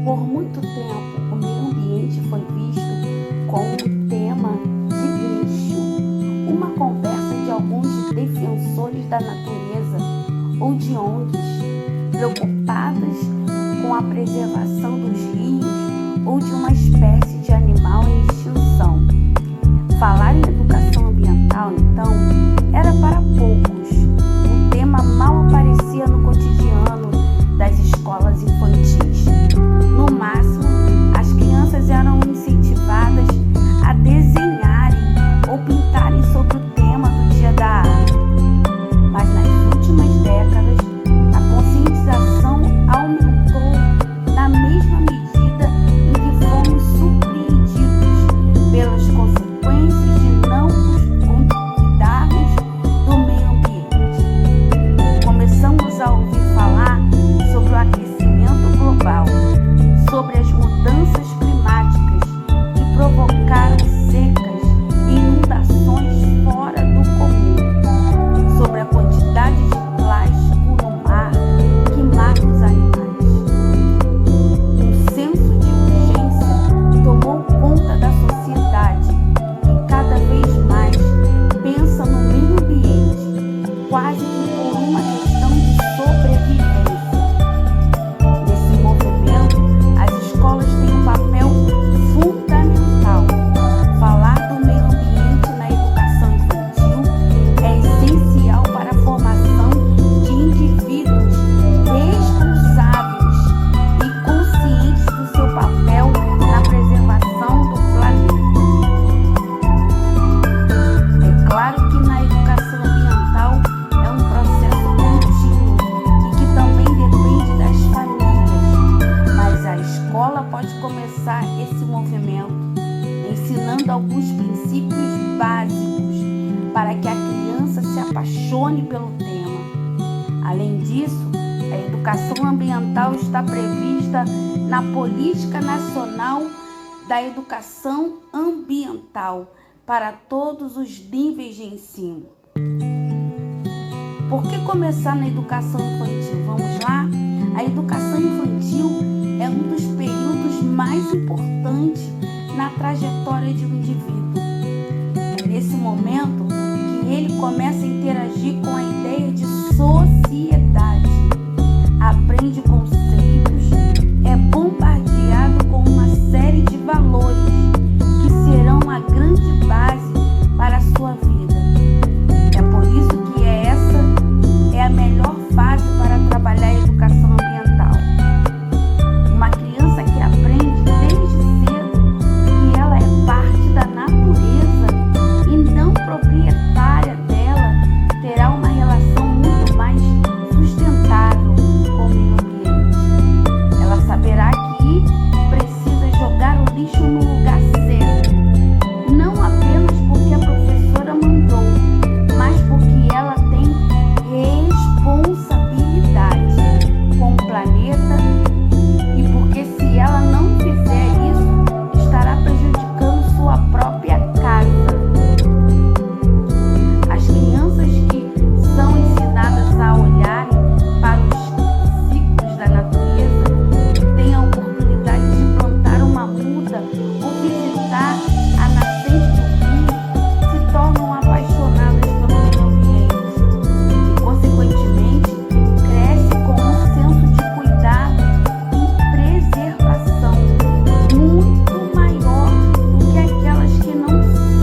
Por muito tempo, o meio ambiente foi visto como um tema de nicho, uma conversa de alguns defensores da natureza ou de ONGs preocupadas com a preservação dos rios ou de uma espécie de animal em extinção. Falar em educação ambiental, então, era para poucos. O tema mal aparecia no cotidiano das escolas infantis. No máximo, as crianças eram incentivadas a desenharem ou pintarem sobre o tema do Dia da Árvore. Mas nas últimas décadas, a conscientização aumentou na mesma medida em que fomos surpreendidos pelas consequências de não cuidarmos do meio ambiente. Começamos a ouvir falar sobre o aquecimento global, sobre as mudanças climáticas que provocaram secas e inundações fora do comum, sobre a quantidade de plástico no mar que mata os animais. Um senso de urgência tomou conta da sociedade que cada vez mais pensa no meio ambiente, quase que por uma questão de sobrevivência. Nesse movimento, as escolas têm um papel fundamental. Falar do meio ambiente na educação infantil é essencial para a formação de indivíduos responsáveis e conscientes do seu papel na preservação do planeta. É claro que na educação ambiental é um processo contínuo e que também depende das famílias, mas a escola pode começar esse movimento ensinando alguns princípios básicos para que a criança se apaixone pelo tema. Além disso, a educação ambiental está prevista na Política Nacional da Educação Ambiental para todos os níveis de ensino. Por que começar na educação infantil? Vamos lá? A educação infantil é um dos períodos mais importantes na trajetória de um indivíduo. É nesse momento que ele começa a interagir com a ideia de sociedade, aprende conceitos, é bombardeado com uma série de valores que serão a grande base para a sua vida. É por isso que essa é a melhor fase para trabalhar a educação ambiental. Uma criança que aprende desde cedo que ela é parte da natureza e não proprietária dela, terá uma relação muito mais sustentável com o meio ambiente. Ela saberá que precisa jogar o lixo no lugar certo, não apenas porque a professora mandou, mas porque ela tem responsabilidade com o planeta e porque se ela não fizer isso, estará prejudicando sua própria casa. As crianças que são ensinadas a olharem para os ciclos da natureza, que têm a oportunidade de plantar uma muda ou visitar a nascente do rio, se tornam apaixonadas pelo meio ambiente e, consequentemente, crescem com um senso de cuidado e preservação muito maior do que aquelas que não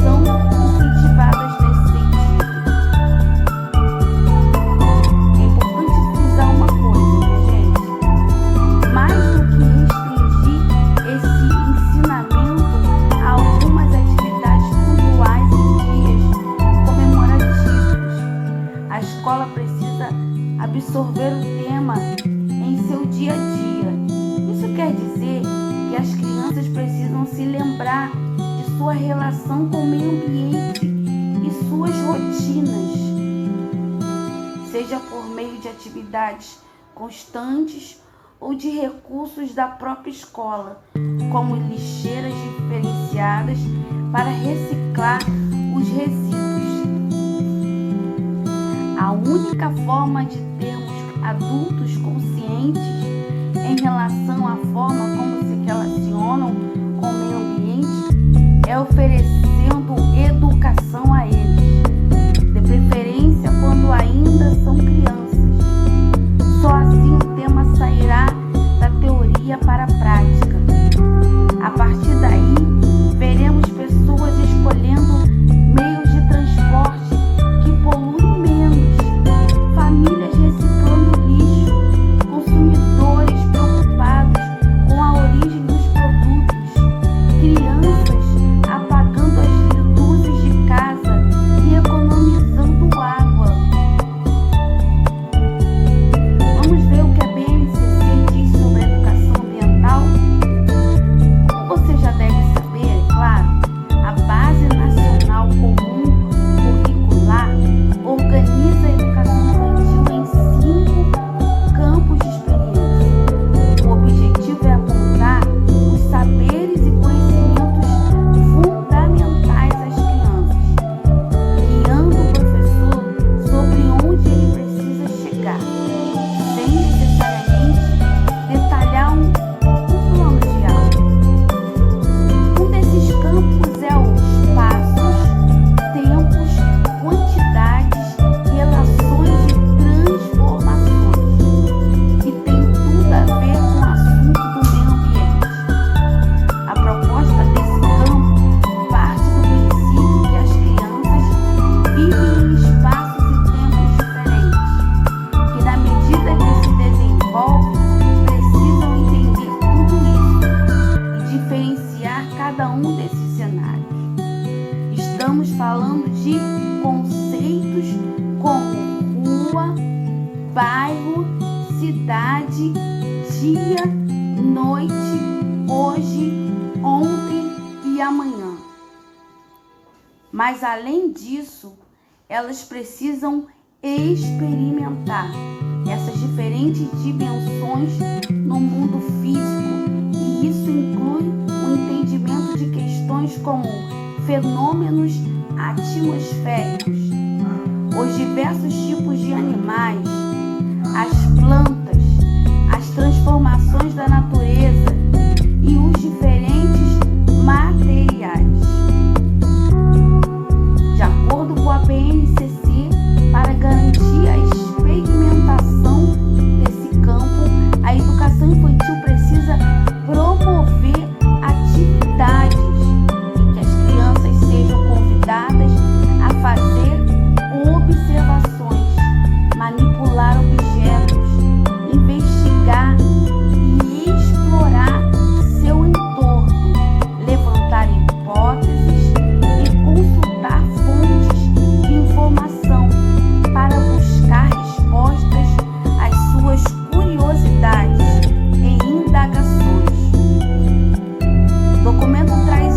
são incentivadas nesse sentido. É importante frisar uma coisa, minha gente. Mais do que restringir esse ensinamento a algumas atividades pontuais em dias comemorativos, a escola precisa absorver o tema em seu dia a dia. Isso quer dizer que as crianças precisam se lembrar de sua relação com o meio ambiente e suas rotinas, seja por meio de atividades constantes ou de recursos da própria escola, como lixeiras diferenciadas para reciclar os resíduos. A única forma de termos adultos conscientes em relação à forma como de conceitos como rua, bairro, cidade, dia, noite, hoje, ontem e amanhã. Mas além disso, elas precisam experimentar essas diferentes dimensões no mundo físico, e isso inclui o entendimento de questões como fenômenos atmosféricos, os diversos tipos de animais, as plantas, as transformações da natureza e os diferentes materiais. De acordo com a BNCC, para garantir a experimentação desse campo, a educação infantil precisa promover atividades em que as crianças sejam convidadas a fazer observações, manipular objetos, investigar e explorar seu entorno, levantar hipóteses e consultar fontes de informação para buscar respostas às suas curiosidades e indagações. O documento traz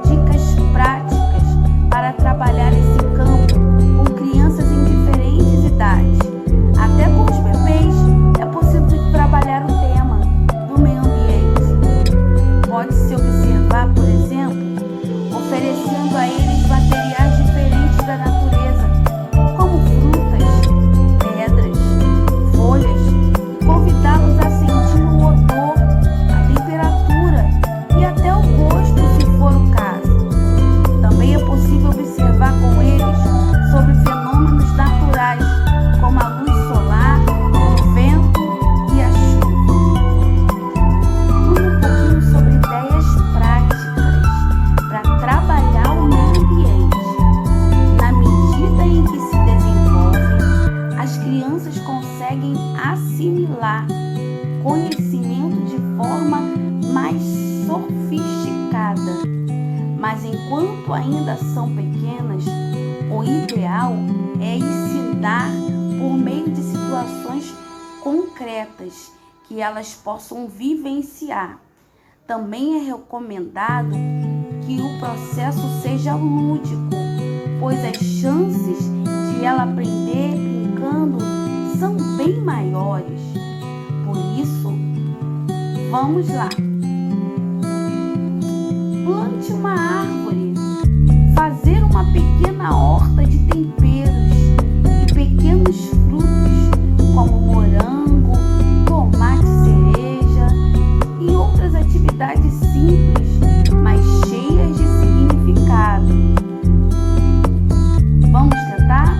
dicas práticas para trabalhar esse campo com crianças em diferentes idades. Até com os bebês é possível trabalhar o tema do meio ambiente. Pode-se observar, por exemplo, oferecendo a eles materiais diferentes da natureza, como frutas, pedras, folhas, e convidá-los a sentir o odor, a temperatura e até o gosto, se for o caso. Também é possível observar com eles sobre fenômenos naturais, como a luz solar, o vento e a chuva. Tudo um pouquinho sobre ideias práticas para trabalhar o meio ambiente. Na medida em que se desenvolvem, as crianças conseguem assimilar conhecimento de forma mais sofisticada. Mas enquanto ainda são pequenas, o ideal é ensinar por meio de situações concretas que elas possam vivenciar. Também é recomendado que o processo seja lúdico, pois as chances de ela aprender brincando são bem maiores. Por isso, vamos lá. Plante uma árvore, fazer uma pequena horta de temperos e pequenos frutos como morango, tomate, cereja e outras atividades simples, mas cheias de significado. Vamos tentar?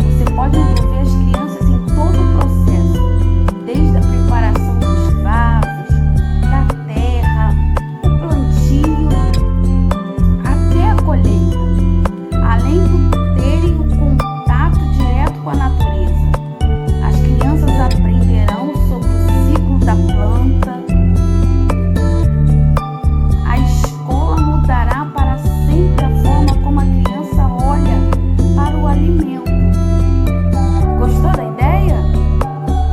Você pode envolver as crianças em todo o processo, desde a preparação dos vasos, da terra, o plantio, até a colheita, além de terem o contato direto com a natureza. As crianças aprenderão sobre o ciclo da planta. A escola mudará para sempre a forma como a criança olha para o alimento. Gostou da ideia?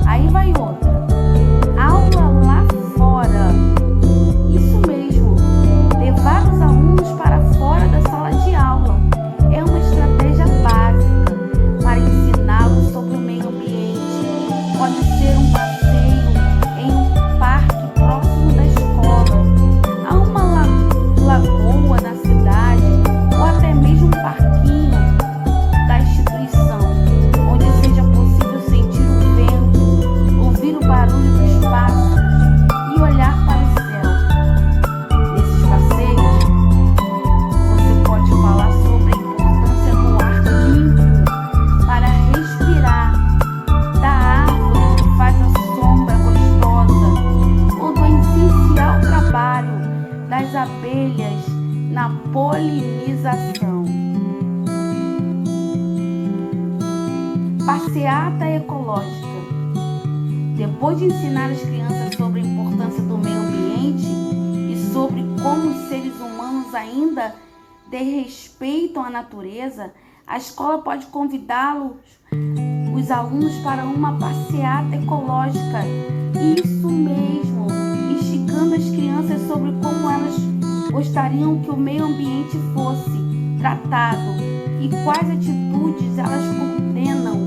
Aí vai outra. Aula lá fora. Isso mesmo, levar os alunos para fora da sala de aula é uma estratégia básica para ensiná-los sobre o meio ambiente. Pode ser um passeio em um parque próximo da escola, a uma lagoa na cidade ou até mesmo um parquinho da instituição, onde seja possível sentir o vento, ouvir o barulho dos pássaros e olhar para o céu. Nesses passeios, você pode falar sobre a importância do ar limpo para respirar, da árvore que faz a sombra gostosa, ou do essencial trabalho das abelhas na polinização. Passeata ecológica. Depois de ensinar as crianças sobre a importância do meio ambiente e sobre como os seres humanos ainda ter respeito à natureza, a escola pode convidá-los, os alunos, para uma passeata ecológica. Isso mesmo, instigando as crianças sobre como elas gostariam que o meio ambiente fosse tratado e quais atitudes elas condenam